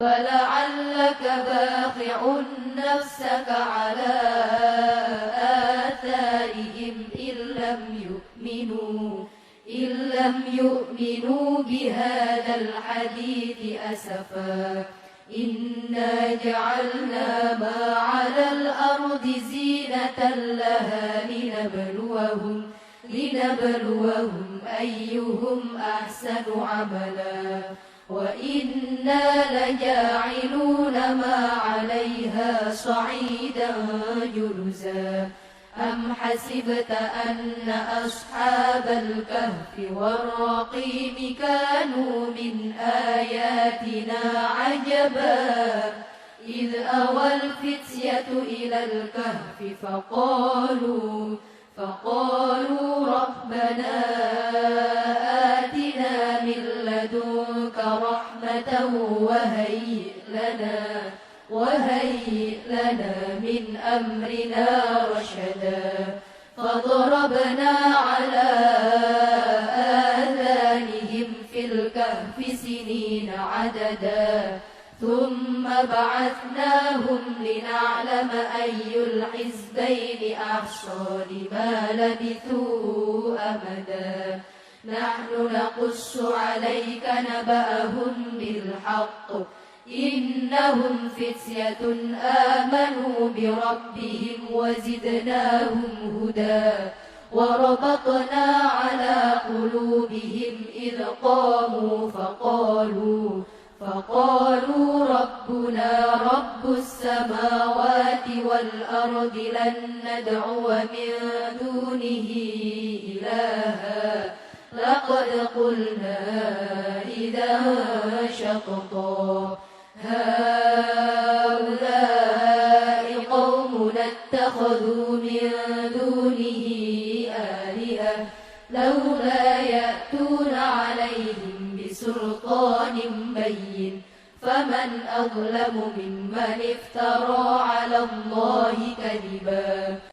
فلعلك باخع نفسك على آثارهم إن لم يؤمنوا بهذا الحديث أسفا إنا جعلنا ما على الأرض زينة لها لنبلوهم أيهم أحسن عملا وإنا لجاعلون ما عليها صعيدا جرزا أم حسبت أن أصحاب الكهف والرقيم كانوا من آياتنا عجبا إذ أوى الفتية إلى الكهف فقالوا ربنا آتنا من لدنك رحمة وهيئ لنا من أمرنا رشدا فضربنا على آذانهم في الكهف سنين عددا ثم بعثناهم لنعلم أي الحزبين أحصى لما لبثوا أمدا نحن نقص عليك نبأهم بالحق إنهم فتية آمنوا بربهم وزدناهم هدى وربطنا على قلوبهم إذ قاموا فقالوا ربنا رب السماوات والأرض لن ندعو من دونه إلها لقد قلنا إذا شططا هؤلاء قوم اتخذوا من دونه آلهة لولا يأتون عليهم بسلطان بين فمن أظلم ممن افترى على الله كذبا